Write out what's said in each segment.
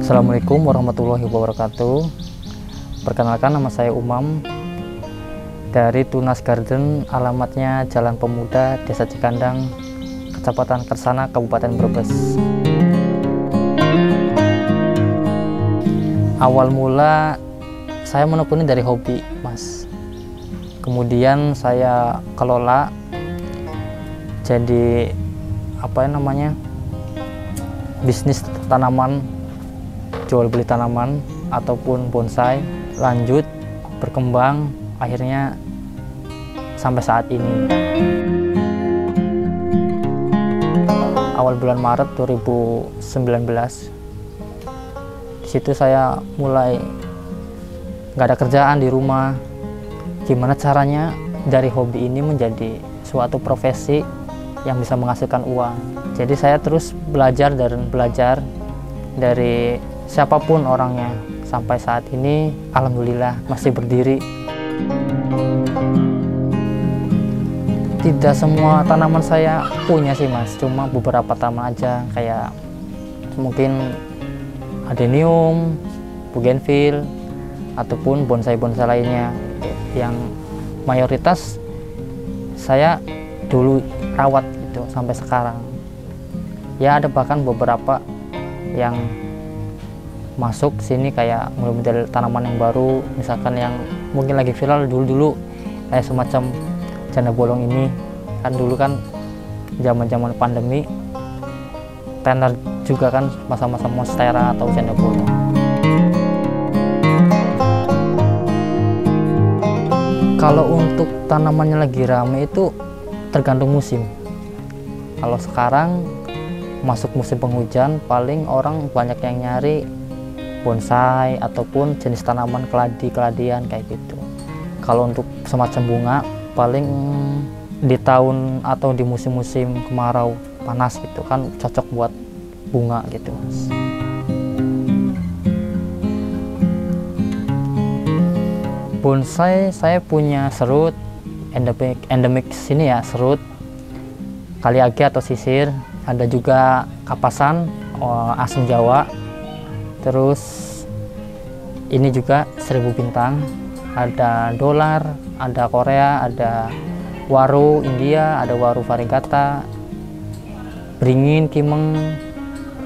Assalamualaikum warahmatullahi wabarakatuh. Perkenalkan, nama saya Umam dari Tunas Garden, alamatnya Jalan Pemuda, Desa Cikandang, Kecamatan Kersana, Kabupaten Brebes. Awal mula saya menekuni dari hobi, Mas. Kemudian saya kelola jadi bisnis tanaman, jual beli tanaman ataupun bonsai, lanjut berkembang akhirnya sampai saat ini. Awal bulan Maret 2019, di situ saya mulai nggak ada kerjaan di rumah. Gimana caranya dari hobi ini menjadi suatu profesi yang bisa menghasilkan uang. Jadi saya terus belajar dan belajar dari siapapun orangnya, sampai saat ini alhamdulillah masih berdiri. Tidak semua tanaman saya punya sih, Mas, cuma beberapa tanaman aja, kayak mungkin adenium, bougainville, ataupun bonsai-bonsai lainnya yang mayoritas saya dulu rawat gitu sampai sekarang. Ya, ada bahkan beberapa yang masuk sini kayak model tanaman yang baru, misalkan yang mungkin lagi viral dulu kayak semacam janda bolong ini. Kan dulu kan zaman pandemi tenar juga kan, masa-masa monstera atau janda bolong. Kalau untuk tanamannya lagi rame itu tergantung musim. Kalau sekarang masuk musim penghujan, paling orang banyak yang nyari bonsai ataupun jenis tanaman keladian kayak gitu. Kalau untuk semacam bunga, paling di tahun atau di musim-musim kemarau panas gitu kan cocok buat bunga gitu, Mas. Bonsai saya punya serut endemik sini ya, serut, kaliage atau sisir, ada juga kapasan, asem Jawa, terus ini juga 1000 bintang, ada dolar, ada Korea, ada waru India, ada waru variegata, beringin, kimeng,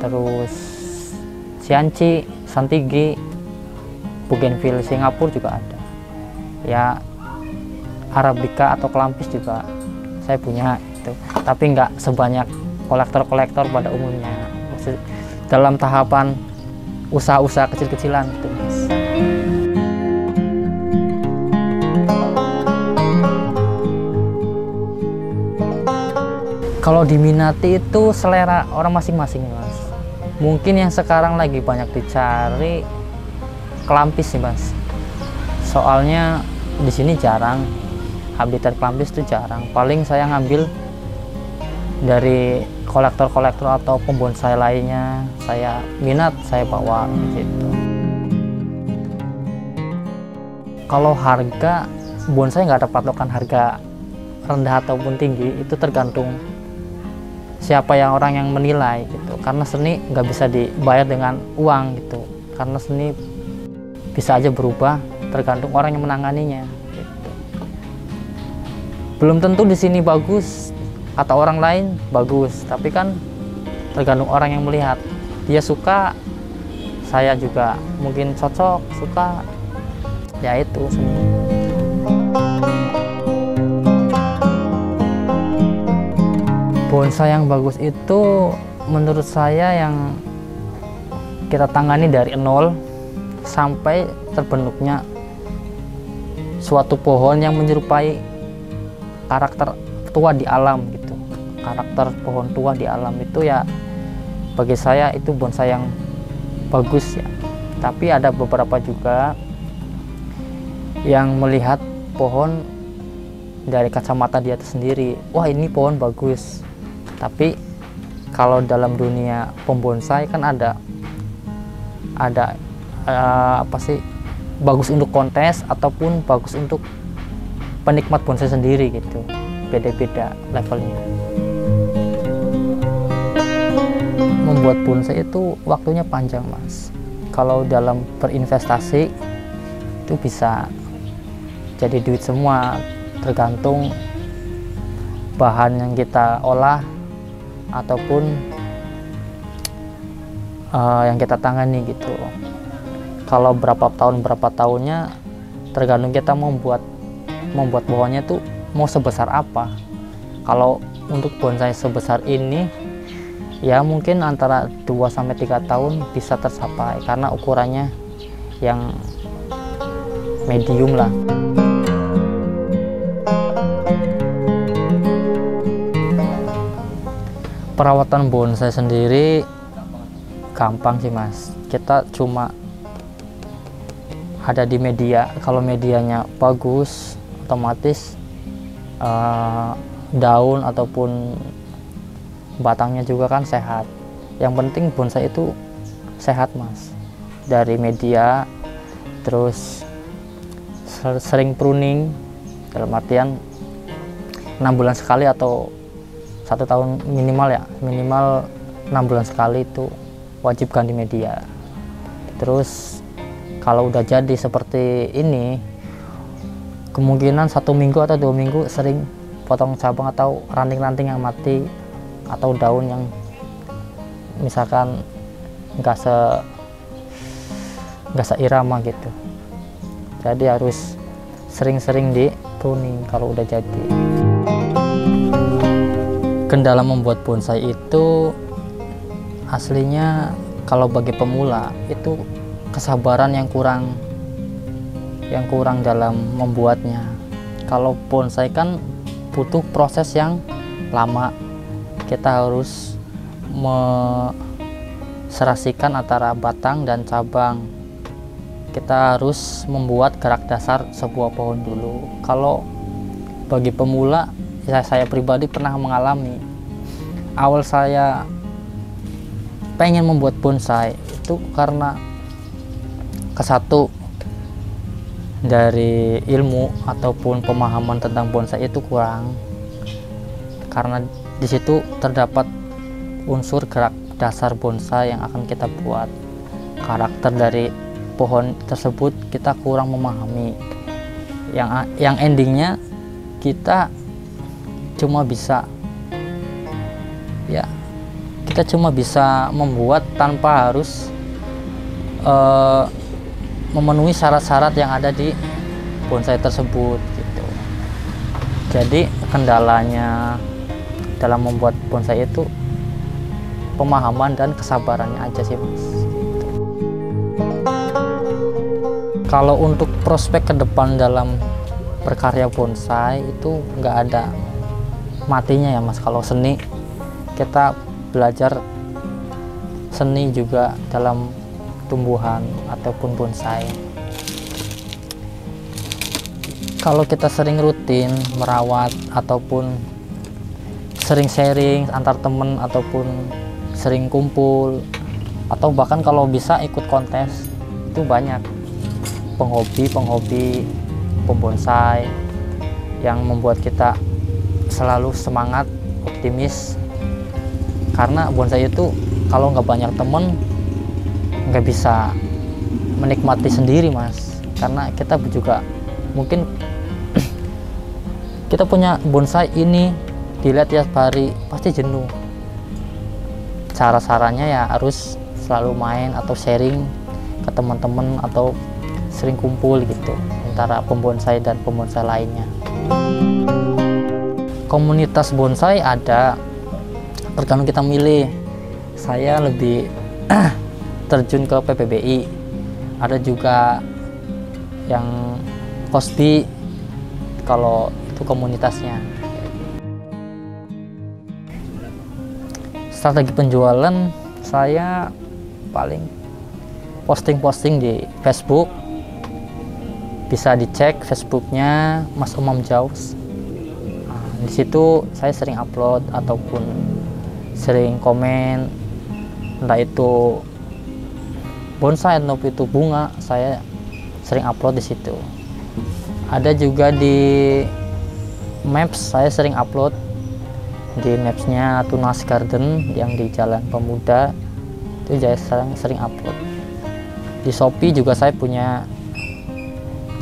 terus sianci, santigi, bougainville Singapura juga ada. Ya, arabica atau kelampis juga saya punya gitu. Tapi nggak sebanyak kolektor-kolektor pada umumnya. Maksud, dalam tahapan usaha-usaha kecil-kecilan gitu, Mas. Kalau diminati itu selera orang masing-masing, Mas. Mungkin yang sekarang lagi banyak dicari kelampis sih, Mas. Soalnya di sini jarang, habitat kelampis itu jarang. Paling saya ngambil dari kolektor-kolektor atau pembonsai lainnya, saya minat, saya bawa gitu. Kalau harga bonsai nggak ada patokan harga rendah ataupun tinggi, itu tergantung siapa yang orang yang menilai gitu. Karena seni nggak bisa dibayar dengan uang gitu. Karena seni bisa aja berubah, tergantung orang yang menanganinya gitu. Belum tentu di sini bagus, kata orang lain bagus, tapi kan tergantung orang yang melihat. Dia suka, saya juga mungkin cocok, suka, ya itu seni. Bonsai yang bagus itu menurut saya yang kita tangani dari nol sampai terbentuknya suatu pohon yang menyerupai karakter tua di alam gitu. Karakter pohon tua di alam itu ya bagi saya itu bonsai yang bagus ya. Tapi ada beberapa juga yang melihat pohon dari kacamata dia sendiri. Wah, ini pohon bagus. Tapi kalau dalam dunia pembonsai kan ada bagus untuk kontes ataupun bagus untuk penikmat bonsai sendiri gitu. Beda-beda levelnya. membuat bonsai itu waktunya panjang, Mas. kalau dalam berinvestasi itu bisa jadi duit semua, tergantung bahan yang kita olah ataupun yang kita tangani gitu. Kalau berapa tahunnya tergantung kita membuat pohonnya tuh mau sebesar apa. Kalau untuk bonsai sebesar ini ya mungkin antara 2-3 tahun bisa tercapai karena ukurannya yang medium lah. Perawatan bonsai sendiri gampang sih Mas. Kita cuma ada di media. Kalau medianya bagus, otomatis daun ataupun batangnya juga kan sehat. Yang penting bonsai itu sehat Mas. Dari media, terus sering pruning, dalam artian 6 bulan sekali atau 1 tahun minimal ya, minimal 6 bulan sekali itu wajib ganti media. Terus kalau udah jadi seperti ini, kemungkinan 1 minggu atau 2 minggu sering potong cabang atau ranting-ranting yang mati atau daun yang misalkan nggak seirama gitu. Jadi harus sering-sering di pruning kalau udah jadi. Kendala membuat bonsai itu aslinya kalau bagi pemula itu kesabaran yang kurang dalam membuatnya. Kalau bonsai kan butuh proses yang lama. Kita harus serasikan antara batang dan cabang. Kita harus membuat gerak dasar sebuah pohon dulu. Kalau bagi pemula, saya pribadi pernah mengalami. Awal saya pengen membuat bonsai itu karena kesatu dari ilmu ataupun pemahaman tentang bonsai itu kurang. Karena di situ terdapat unsur gerak dasar bonsai yang akan kita buat. Karakter dari pohon tersebut kita kurang memahami. Yang endingnya kita cuma bisa membuat tanpa harus memenuhi syarat-syarat yang ada di bonsai tersebut gitu. Jadi kendalanya dalam membuat bonsai itu pemahaman dan kesabarannya aja sih Mas. Kalau untuk prospek ke depan dalam berkarya bonsai itu nggak ada matinya ya Mas. Kalau seni, kita belajar seni juga dalam tumbuhan ataupun bonsai. Kalau kita sering rutin merawat ataupun sering sharing antar temen ataupun sering kumpul atau bahkan kalau bisa ikut kontes, itu banyak penghobi pembonsai yang membuat kita selalu semangat, optimis. Karena bonsai itu kalau nggak banyak temen nggak bisa menikmati sendiri Mas. Karena kita juga mungkin kita punya bonsai ini dilihat tiap hari pasti jenuh. Cara-caranya ya harus selalu main atau sharing ke teman-teman atau sering kumpul gitu antara pembonsai dan pembonsai lainnya. Komunitas bonsai ada, tergantung kita milih. Saya lebih terjun ke PPBI, ada juga yang Kosbi kalau itu komunitasnya. Strategi penjualan saya paling posting di Facebook. Bisa dicek Facebooknya Mas Umam Jaus. Di situ saya sering upload ataupun sering komen, entah itu bonsai atau itu bunga, saya sering upload di situ. Ada juga di Maps, saya sering upload di Mapsnya Tunas Garden yang di Jalan Pemuda, itu saya sering upload. Di Shopee juga saya punya,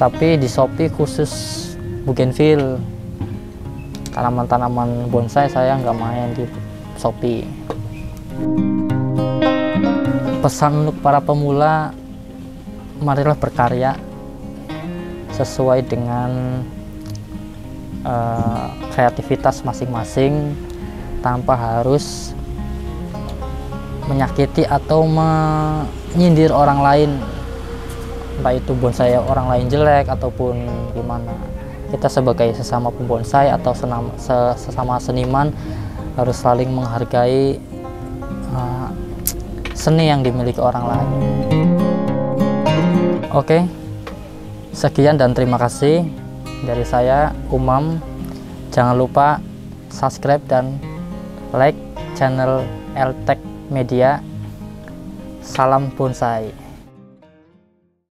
tapi di Shopee khusus bougainville. Tanaman-tanaman bonsai saya nggak main di Shopee. Pesan untuk para pemula, marilah berkarya sesuai dengan kreativitas masing-masing tanpa harus menyakiti atau menyindir orang lain, entah itu bonsai orang lain jelek ataupun gimana. Kita sebagai sesama pembonsai atau sesama seniman harus saling menghargai seni yang dimiliki orang lain. Oke, sekian dan terima kasih dari saya, Umam. Jangan lupa subscribe dan like channel Eltek Media. Salam bonsai.